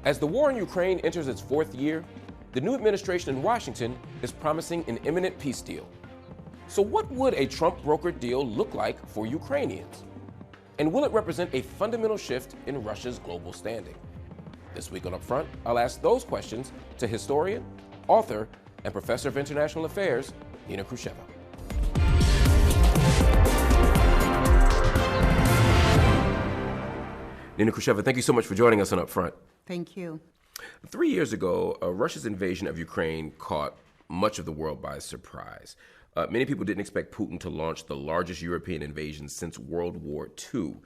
As the war in Ukraine enters its fourth year, the new administration in Washington is promising an imminent peace deal. So what would a Trump-brokered deal look like for Ukrainians? And will it represent a fundamental shift in Russia's global standing? This week on UpFront, I'll ask those questions to historian, author, and professor of international affairs, Nina Khrushcheva. Nina Khrushcheva, thank you so much for joining us on UpFront. Thank you. 3 years ago, Russia's invasion of Ukraine caught much of the world by surprise. Many people didn't expect Putin to launch the largest European invasion since World War II.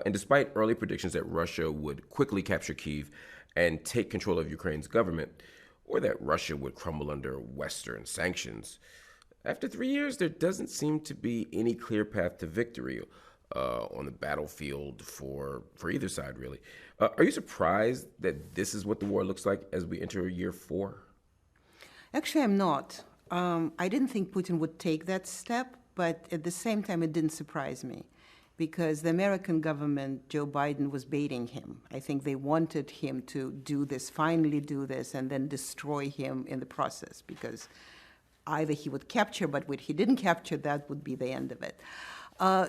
And despite early predictions that Russia would quickly capture Kyiv and take control of Ukraine's government, or that Russia would crumble under Western sanctions, after 3 years, there doesn't seem to be any clear path to victory on the battlefield for either side, really. Are you surprised that this is what the war looks like as we enter year 4? Actually, I'm not. I didn't think Putin would take that step, but at the same time, it didn't surprise me because the American government, Joe Biden, was baiting him. I think they wanted him to do this, finally do this, and then destroy him in the process because either he would capture, but what he didn't capture, that would be the end of it.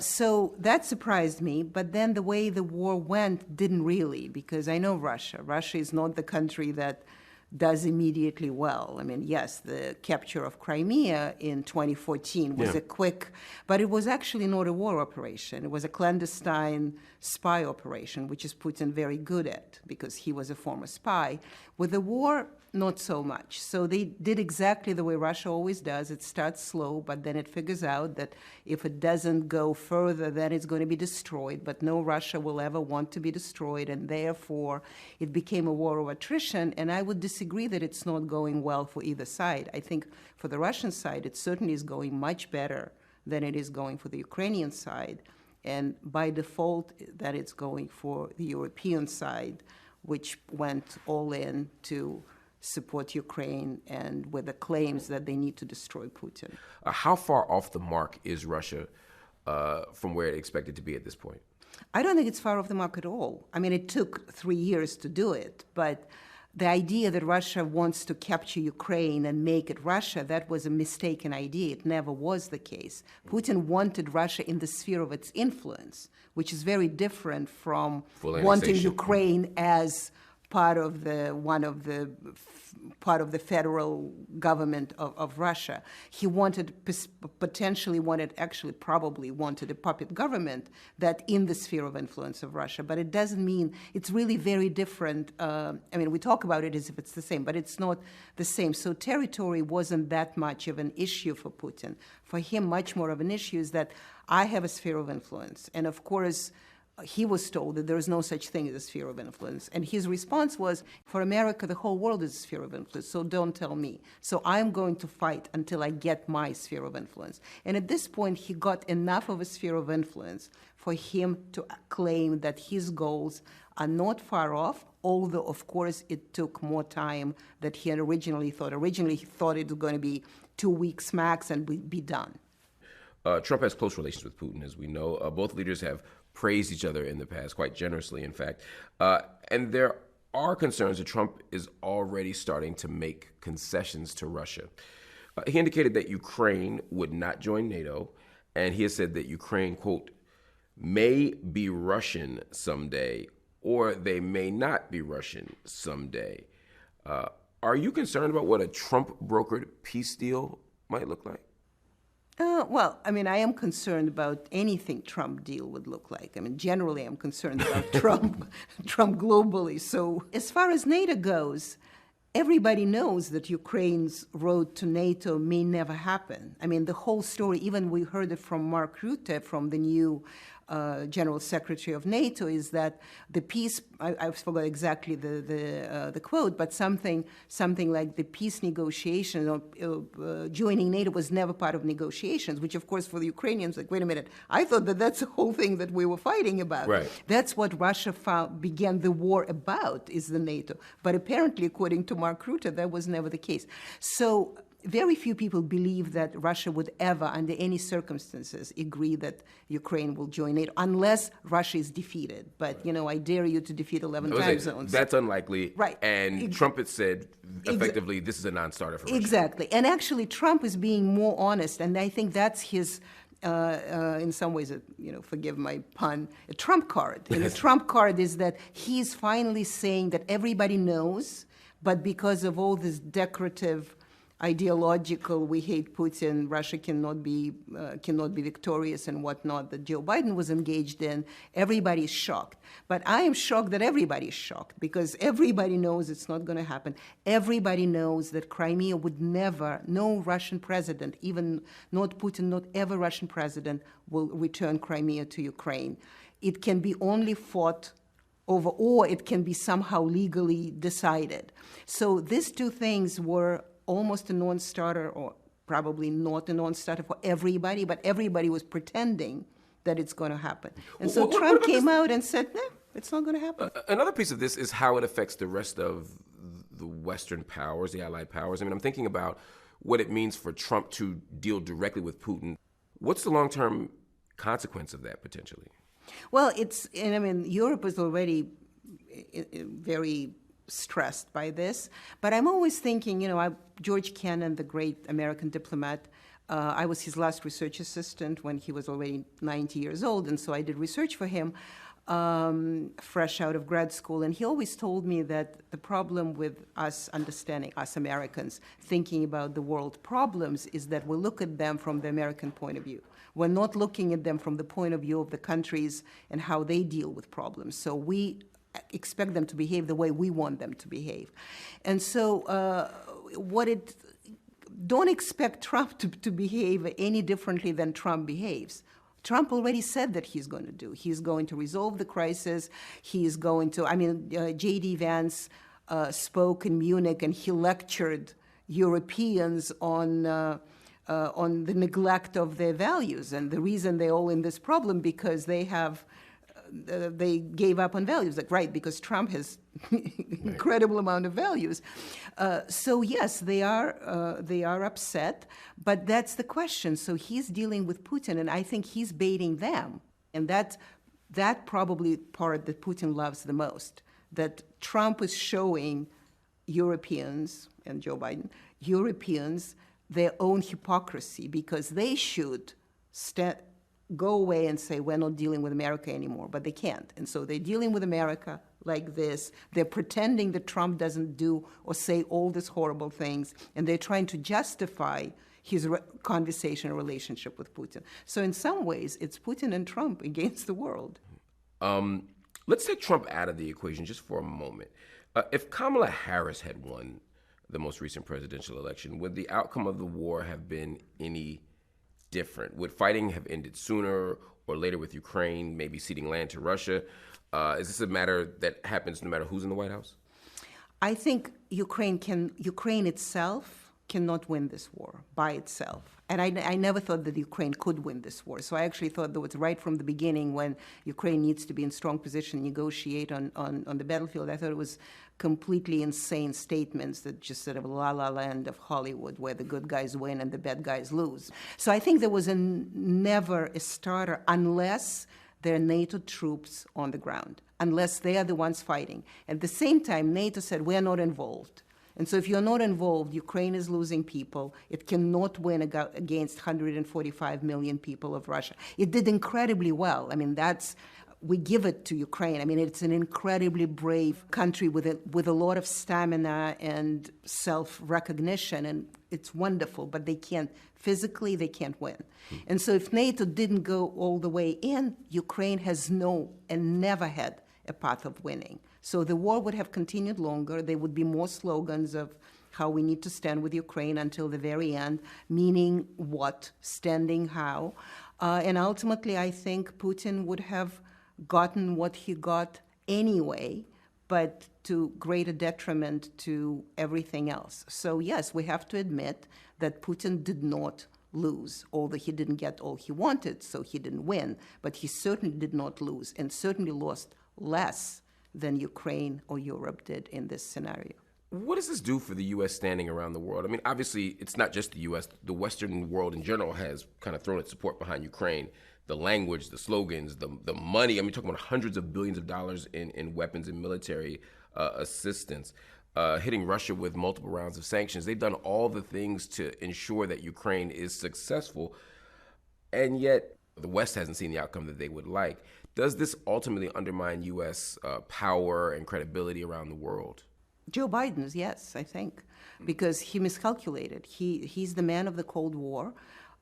So that surprised me, but then the way the war went didn't really, because I know Russia. Russia is not the country that does immediately well. I mean, yes, the capture of Crimea in 2014 was a quick, but it was actually not a war operation. It was a clandestine spy operation, which is Putin very good at because he was a former spy. With the war, not so much. So they did exactly the way Russia always does. It starts slow, but then it figures out that if it doesn't go further, then it's going to be destroyed. But no Russia will ever want to be destroyed, and therefore it became a war of attrition. And I would disagree that it's not going well for either side. I think for the Russian side, it certainly is going much better than it is going for the Ukrainian side. And by default, that it's going for the European side, which went all in to support Ukraine and with the claims that they need to destroy Putin. How far off the mark is Russia from where it expected to be at this point? I don't think it's far off the mark at all. I mean, it took 3 years to do it, but the idea that Russia wants to capture Ukraine and make it Russia, that was a mistaken idea. It never was the case. Putin wanted Russia in the sphere of its influence, which is very different from wanting Ukraine as part of the federal government of Russia. He probably wanted a puppet government that in the sphere of influence of Russia. But it doesn't mean it's really very different. I mean, we talk about it as if it's the same, but it's not the same. So territory wasn't that much of an issue for Putin. For him, much more of an issue is that I have a sphere of influence, and of course, he was told that there is no such thing as a sphere of influence. And his response was, for America, the whole world is a sphere of influence, so don't tell me. So I'm going to fight until I get my sphere of influence. And at this point, he got enough of a sphere of influence for him to claim that his goals are not far off, although, of course, it took more time than he had originally thought. Originally, he thought it was going to be 2 weeks max and we'd be done. Trump has close relations with Putin, as we know. Both leaders have praised each other in the past, quite generously, in fact. And there are concerns that Trump is already starting to make concessions to Russia. He indicated that Ukraine would not join NATO, and he has said that Ukraine, quote, may be Russian someday, or they may not be Russian someday. Are you concerned about what a Trump-brokered peace deal might look like? Well, I mean, I am concerned about anything Trump deal would look like. I mean, generally, I'm concerned about Trump globally. So as far as NATO goes, everybody knows that Ukraine's road to NATO may never happen. I mean, the whole story, even we heard it from Mark Rutte, from the new General Secretary of NATO, is that the peace, I forgot exactly the quote, but something like the peace negotiations or joining NATO was never part of negotiations, which of course for the Ukrainians, like, wait a minute, I thought that's the whole thing that we were fighting about. Right. That's what Russia began the war about, is the NATO. But apparently, according to Mark Rutte, that was never the case. So very few people believe that Russia would ever, under any circumstances, agree that Ukraine will join NATO unless Russia is defeated. But, I dare you to defeat 11 time zones. That's unlikely. Right. And Trump had said, effectively, this is a non-starter for Russia. Exactly. And actually, Trump is being more honest, and I think that's his... in some ways, forgive my pun, a trump card. And a trump card is that he's finally saying that everybody knows, but because of all this decorative, ideological, we hate Putin, Russia cannot be victorious and whatnot, that Joe Biden was engaged in, everybody's shocked. But I am shocked that everybody's shocked, because everybody knows it's not going to happen. Everybody knows that Crimea would never, no Russian president, even not Putin, not ever Russian president, will return Crimea to Ukraine. It can be only fought over, or it can be somehow legally decided. So these two things were almost a non-starter, or probably not a non-starter for everybody, but everybody was pretending that it's going to happen. And so Trump came out and said, no, it's not going to happen. Another piece of this is how it affects the rest of the Western powers, the Allied powers. I mean, I'm thinking about what it means for Trump to deal directly with Putin. What's the long-term consequence of that, potentially? Well, Europe is already very stressed by this. But I'm always thinking, George Kennan, the great American diplomat, I was his last research assistant when he was already 90 years old, and so I did research for him fresh out of grad school. And he always told me that the problem with us understanding, us Americans, thinking about the world problems is that we look at them from the American point of view. We're not looking at them from the point of view of the countries and how they deal with problems. So we expect them to behave the way we want them to behave. And so don't expect Trump to behave any differently than Trump behaves. Trump already said that he's going to do. He's going to resolve the crisis. He's going to, J.D. Vance spoke in Munich, and he lectured Europeans on the neglect of their values. And the reason they're all in this problem, because they gave up on values, because Trump has incredible amount of values. So yes, they are upset, but that's the question. So he's dealing with Putin, and I think he's baiting them, and that probably part that Putin loves the most. That Trump is showing Europeans and Joe Biden, Europeans, their own hypocrisy, because they should go away and say, we're not dealing with America anymore, but they can't. And so they're dealing with America like this. They're pretending that Trump doesn't do or say all these horrible things, and they're trying to justify his conversation or relationship with Putin. So in some ways, it's Putin and Trump against the world. Let's take Trump out of the equation just for a moment. If Kamala Harris had won the most recent presidential election, would the outcome of the war have been any different? Would fighting have ended sooner or later with Ukraine, maybe ceding land to Russia? Is this a matter that happens no matter who's in the White House? I think Ukraine itself cannot win this war by itself. And I never thought that Ukraine could win this war. So I actually thought that was right from the beginning, when Ukraine needs to be in strong position, negotiate on the battlefield. I thought it was completely insane statements that just sort of la-la land of Hollywood, where the good guys win and the bad guys lose. So I think there was never a starter unless there are NATO troops on the ground, unless they are the ones fighting. At the same time, NATO said, we're not involved. And so if you're not involved, Ukraine is losing people. It cannot win against 145 million people of Russia. It did incredibly well. I mean, we give it to Ukraine. I mean, it's an incredibly brave country with a lot of stamina and self-recognition, and it's wonderful, but they can't win. And so if NATO didn't go all the way in, Ukraine has never had a path of winning. So the war would have continued longer. There would be more slogans of how we need to stand with Ukraine until the very end, meaning what, standing how. And ultimately, I think Putin would have gotten what he got anyway, but to greater detriment to everything else. So yes, we have to admit that Putin did not lose, although he didn't get all he wanted, so he didn't win. But he certainly did not lose, and certainly lost less than Ukraine or Europe did in this scenario. What does this do for the U.S. standing around the world? I mean, obviously, it's not just the U.S. The Western world in general has kind of thrown its support behind Ukraine. The language, the slogans, the money. I mean, talking about hundreds of billions of dollars in weapons and military assistance, hitting Russia with multiple rounds of sanctions. They've done all the things to ensure that Ukraine is successful, and yet the West hasn't seen the outcome that they would like. Does this ultimately undermine U.S. Power and credibility around the world? Joe Biden's, yes, I think, because he miscalculated. He's the man of the Cold War.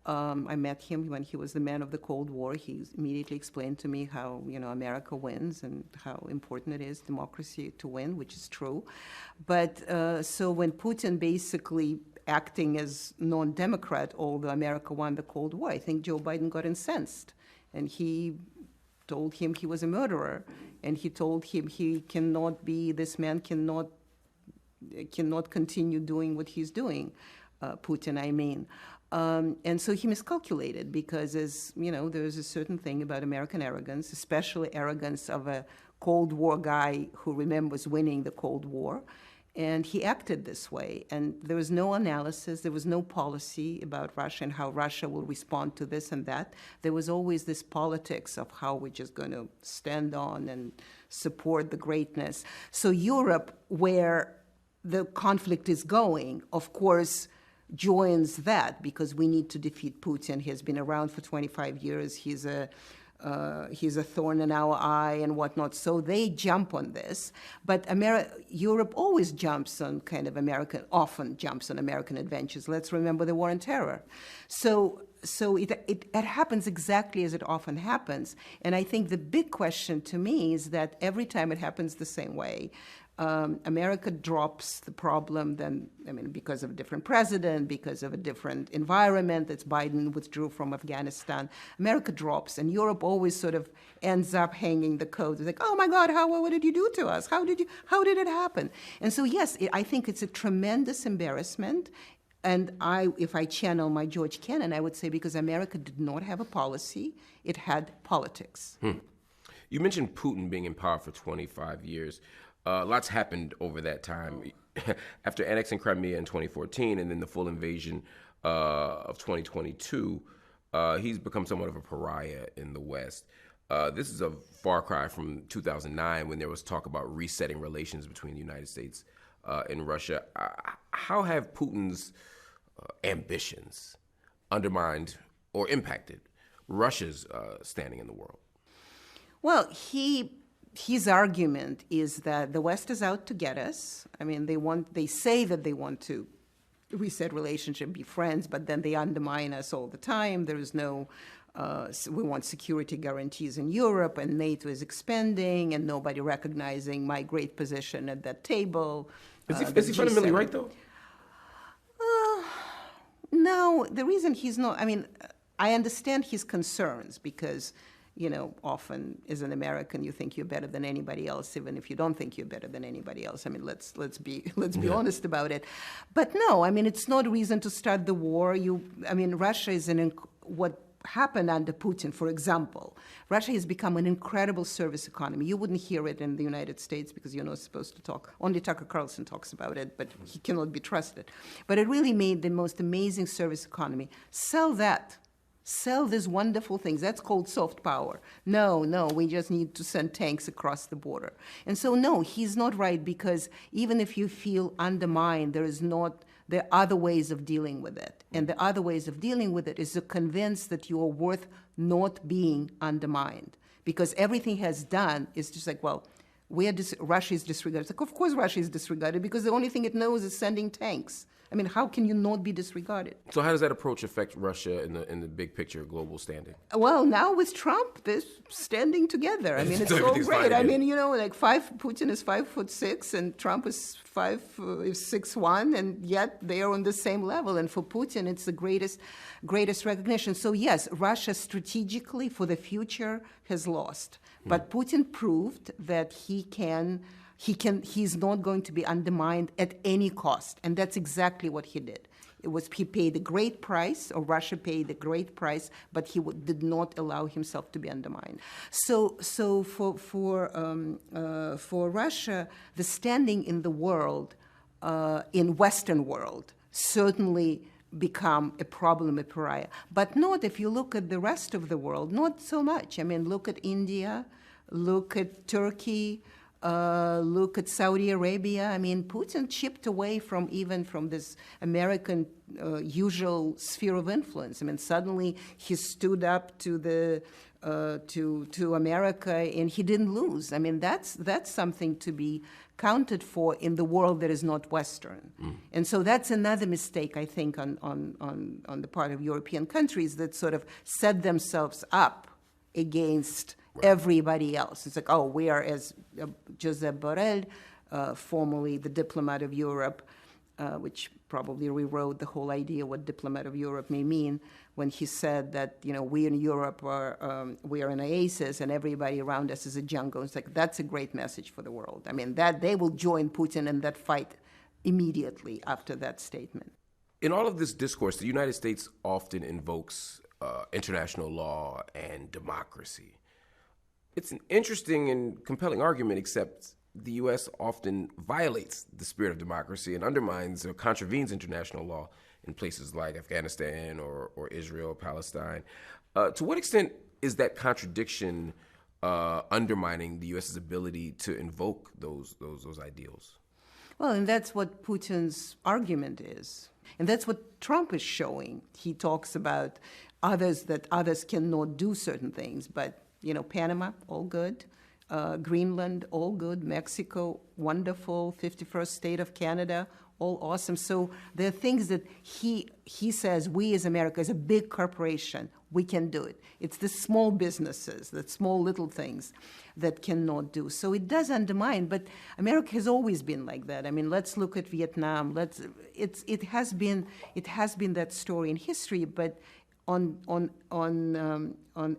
I met him when he was the man of the Cold War. He immediately explained to me how, America wins and how important it is democracy to win, which is true. But so when Putin basically acting as non-democrat, although America won the Cold War, I think Joe Biden got incensed, and he told him he was a murderer, and he told him this man cannot continue doing what he's doing, Putin, I mean. And so he miscalculated because, as you know, there's a certain thing about American arrogance, especially arrogance of a Cold War guy who remembers winning the Cold War. And he acted this way. And there was no analysis, there was no policy about Russia and how Russia will respond to this and that. There was always this politics of how we're just going to stand on and support the greatness. So Europe, where the conflict is going, of course, joins that because we need to defeat Putin. He has been around for 25 years. He's a thorn in our eye and whatnot. So they jump on this. But Europe always jumps on often jumps on American adventures. Let's remember the war on terror. So it happens exactly as it often happens. And I think the big question to me is that every time it happens the same way, America drops the problem because of a different president, because of a different environment. That's Biden withdrew from Afghanistan. America drops, and Europe always sort of ends up hanging the coat. It's like, oh my God, what did you do to us? How did it happen? And so, yes, I think it's a tremendous embarrassment. And if I channel my George Kennan, I would say because America did not have a policy, it had politics. You mentioned Putin being in power for 25 years. Lots happened over that time. After annexing Crimea in 2014 and then the full invasion of 2022, he's become somewhat of a pariah in the West. This is a far cry from 2009 when there was talk about resetting relations between the United States and Russia. How have Putin's ambitions undermined or impacted Russia's standing in the world? Well, his argument is that the West is out to get us. I mean, they say that they want to reset relationship, be friends, but then they undermine us all the time. There is no, we want security guarantees in Europe, and NATO is expanding, and nobody recognizing my great position at that table. Is he fundamentally right, though? No, the reason he's not, I understand his concerns because, often as an American, you think you're better than anybody else, even if you don't think you're better than anybody else. Let's be honest about it. But no, it's not a reason to start the war. Russia is what happened under Putin, for example. Russia has become an incredible service economy. You wouldn't hear it in the United States because you're not supposed to talk. Only Tucker Carlson talks about it, but he cannot be trusted. But it really made the most amazing service economy. Sell that. Sell these wonderful things. That's called soft power. No, we just need to send tanks across the border. And so, no, he's not right because even if you feel undermined, there are other ways of dealing with it. And the other ways of dealing with it is to convince that you are worth not being undermined. Because everything has done is just like, well, Russia is disregarded. It's like, of course Russia is disregarded because the only thing it knows is sending tanks. How can you not be disregarded? So how does that approach affect Russia in the big picture, global standing? Well, now with Trump, they're standing together. It's so great. Putin is 5'6", and Trump is 6'1", and yet they are on the same level. And for Putin, it's the greatest recognition. So yes, Russia strategically for the future has lost. But Putin proved that he's not going to be undermined at any cost. And that's exactly what he did. He paid a great price, or Russia paid a great price, but he did not allow himself to be undermined. So for Russia, the standing in the world in Western world certainly become a problem, a pariah. But not if you look at the rest of the world, not so much. I mean, look at India, look at Turkey, look at Saudi Arabia. I mean, Putin chipped away from this American usual sphere of influence. I mean, suddenly he stood up to America, and he didn't lose. I mean, that's something to be counted for in the world that is not Western. And so that's another mistake, I think, on the part of European countries that sort of set themselves up against everybody else. It's like, oh, we are, as Josep Borrell, formerly the diplomat of Europe, which probably rewrote the whole idea what diplomat of Europe may mean, when he said that, we in Europe we are an oasis and everybody around us is a jungle. It's like, that's a great message for the world. I mean, that they will join Putin in that fight immediately after that statement. In all of this discourse, the United States often invokes international law and democracy. It's an interesting and compelling argument, except the U.S. often violates the spirit of democracy and undermines or contravenes international law in places like Afghanistan or Israel, Palestine. To what extent is that contradiction undermining the U.S.'s ability to invoke those ideals? Well, and that's what Putin's argument is. And that's what Trump is showing. He talks about that others cannot do certain things, but, Panama, all good. Greenland, all good. Mexico, wonderful. 51st state of Canada, all awesome. So there are things that he says, we as America, as a big corporation, we can do it. It's the small businesses, the small little things that cannot do. So it does undermine, but America has always been like that. I mean, let's look at Vietnam. It has been that story in history, but on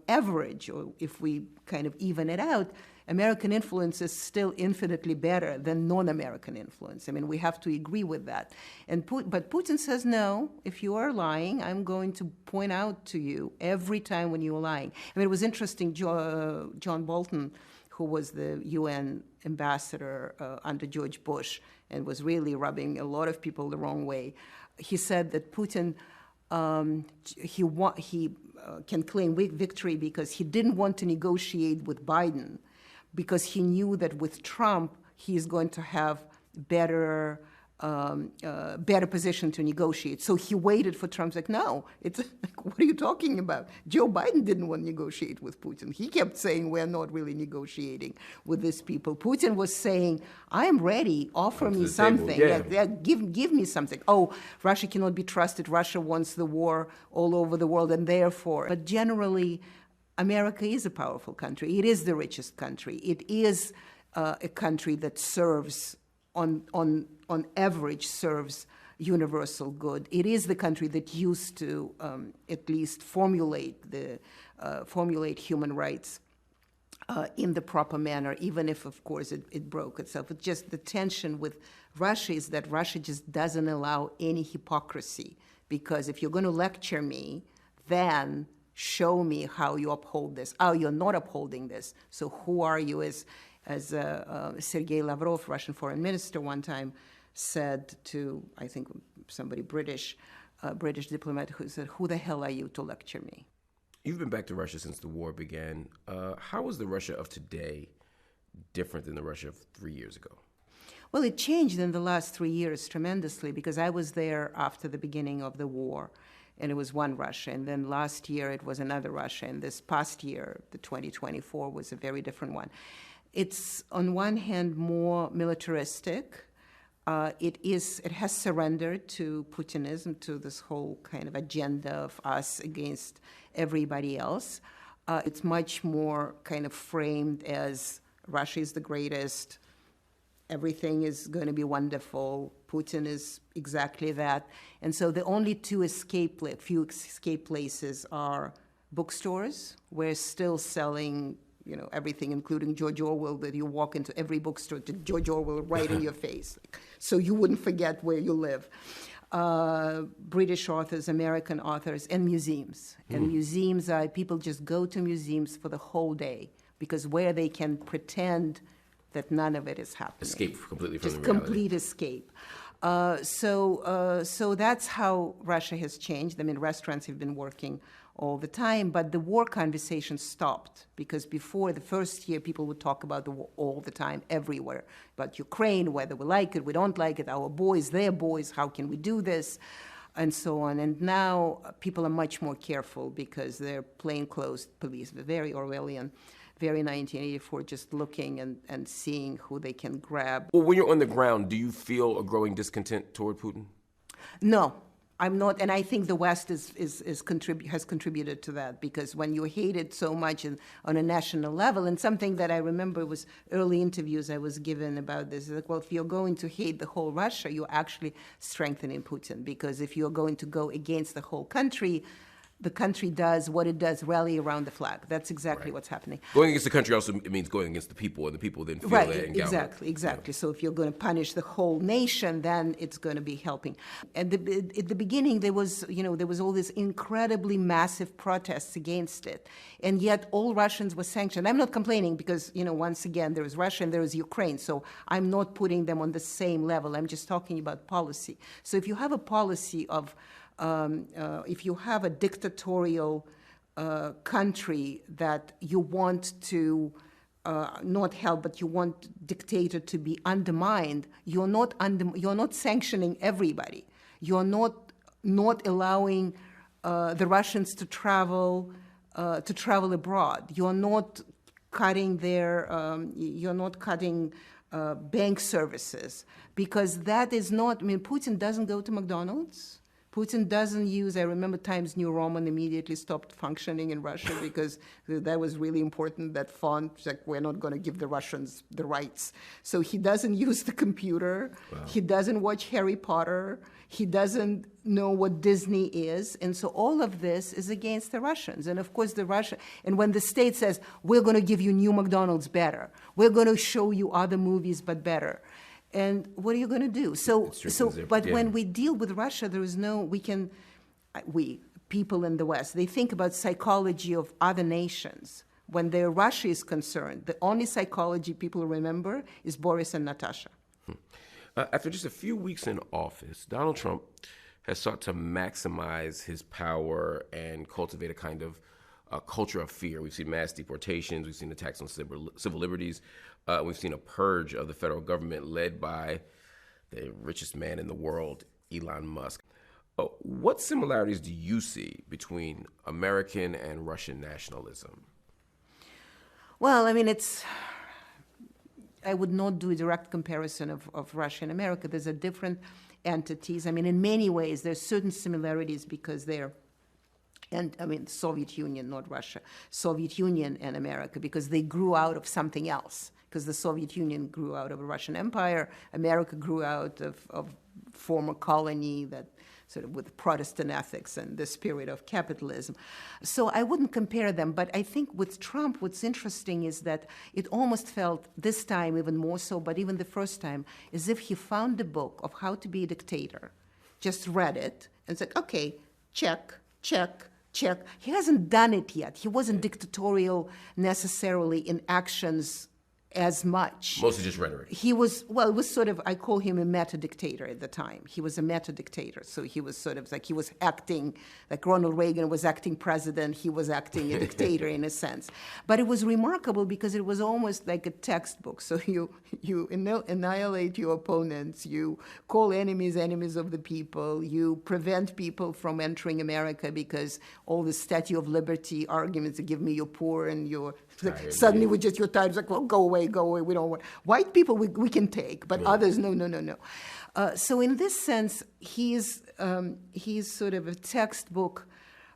average, or if we kind of even it out, American influence is still infinitely better than non-American influence. I mean, we have to agree with that. But Putin says, no, if you are lying, I'm going to point out to you every time when you're lying. I mean, it was interesting, John Bolton, who was the UN ambassador under George Bush and was really rubbing a lot of people the wrong way. He said that Putin, he can claim victory because he didn't want to negotiate with Biden, because he knew that with Trump, he is going to have better position to negotiate. So he waited for Trump's like, no, it's like, what are you talking about? Joe Biden didn't want to negotiate with Putin. He kept saying, we're not really negotiating with these people. Putin was saying, I am ready, offer me something. Give me something. Oh, Russia cannot be trusted. Russia wants the war all over the world, and therefore, but generally, America is a powerful country. It is the richest country. It is a country that serves, on average, serves universal good. It is the country that used to at least formulate human rights in the proper manner, even if, of course, it broke itself. It's just the tension with Russia is that Russia just doesn't allow any hypocrisy, because if you're going to lecture me, then show me how you uphold this. Oh, you're not upholding this. So who are you? As Sergei Lavrov, Russian foreign minister, one time said to, I think, somebody British diplomat, who said, who the hell are you to lecture me? You've been back to Russia since the war began. How is the Russia of today different than the Russia of 3 years ago? Well, it changed in the last 3 years tremendously, because I was there after the beginning of the war. And it was one Russia, and then last year it was another Russia, and this past year, the 2024, was a very different one. It's, on one hand, more militaristic. It has surrendered to Putinism, to this whole kind of agenda of us against everybody else. It's much more kind of framed as Russia is the greatest, everything is going to be wonderful. Putin is exactly that. And so the only few escape places are bookstores. We're still selling, everything, including George Orwell, that you walk into every bookstore to George Orwell right in your face, so you wouldn't forget where you live. British authors, American authors, and museums. And museums people just go to museums for the whole day, because where they can pretend that none of it is happening. Escape completely from just the reality. Complete escape. So that's how Russia has changed. I mean, restaurants have been working all the time, but the war conversation stopped because before the first year, people would talk about the war all the time, everywhere, about Ukraine, whether we like it, we don't like it, our boys, their boys, how can we do this, and so on. And now people are much more careful because they're plainclothes police, very Orwellian, very 1984, just looking and seeing who they can grab. Well, when you're on the ground, do you feel a growing discontent toward Putin? No, I'm not, and I think the West has contributed to that, because when you hate it so much on a national level, and something that I remember was early interviews I was given about this, like, well, if you're going to hate the whole Russia, you're actually strengthening Putin, because if you're going to go against the whole country, the country does what it does, rally around the flag. That's exactly what's happening. Going against the country also means going against the people, and the people then feel that and exactly. Yeah. So if you're going to punish the whole nation, then it's going to be helping. At the beginning, there was all this incredibly massive protests against it, and yet all Russians were sanctioned. I'm not complaining because, once again, there is Russia and there is Ukraine, so I'm not putting them on the same level. I'm just talking about policy. So if you have a policy of if you have a dictatorial country that you want to not help, but you want dictator to be undermined, you're not sanctioning everybody. You're not allowing the Russians to travel abroad. You're not cutting bank services, because that is not. I mean, Putin doesn't go to McDonald's. Putin doesn't use, I remember Times New Roman immediately stopped functioning in Russia because that was really important, that font, like, we're not going to give the Russians the rights. So he doesn't use the computer. Wow. He doesn't watch Harry Potter. He doesn't know what Disney is. And so all of this is against the Russians. And of course, and when the state says, we're going to give you new McDonald's better, we're going to show you other movies but better. And what are you going to do? When we deal with Russia, there is people in the West, they think about psychology of other nations. When Russia is concerned, the only psychology people remember is Boris and Natasha. After just a few weeks in office, Donald Trump has sought to maximize his power and cultivate a kind of culture of fear. We've seen mass deportations. We've seen attacks on civil liberties. We've seen a purge of the federal government led by the richest man in the world, Elon Musk. What similarities do you see between American and Russian nationalism? Well, I mean, I would not do a direct comparison of Russia and America. There's different entities. I mean, in many ways, there's certain similarities because Soviet Union, not Russia, Soviet Union and America, because they grew out of something else. Because the Soviet Union grew out of a Russian Empire, America grew out of former colony that sort of with Protestant ethics and the spirit of capitalism. So I wouldn't compare them, but I think with Trump, what's interesting is that it almost felt, this time even more so, but even the first time, as if he found the book of how to be a dictator, just read it, and said, okay, check, check, check. He hasn't done it yet. He wasn't dictatorial necessarily in actions as much. Mostly just rhetoric. He was, it was sort of, I call him a meta-dictator at the time. He was a meta-dictator. So he was sort of like, he was acting, like Ronald Reagan was acting president, he was acting a dictator in a sense. But it was remarkable because it was almost like a textbook. So you annihilate your opponents, you call enemies enemies of the people, you prevent people from entering America because all the Statue of Liberty arguments, give me your poor and your, suddenly you're tired, it's like, well, go away, we don't want. White people we can take, but others, no. So in this sense, he's sort of a textbook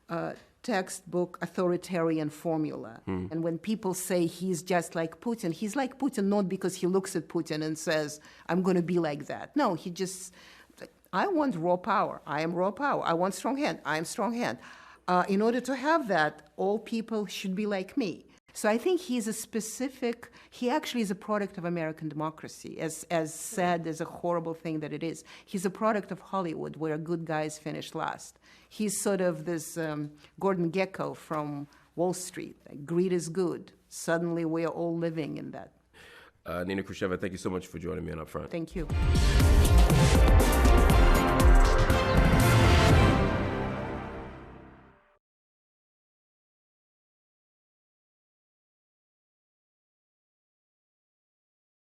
authoritarian formula. And when people say he's just like Putin, he's like Putin not because he looks at Putin and says, I'm going to be like that. No, he just, I want raw power. I am raw power. I want strong hand. I am strong hand. In order to have that, all people should be like me. So I think he actually is a product of American democracy, as sad as a horrible thing that it is. He's a product of Hollywood, where good guys finish last. He's sort of this Gordon Gekko from Wall Street. Like, greed is good. Suddenly we are all living in that. Nina Khrushcheva, thank you so much for joining me on UpFront. Thank you.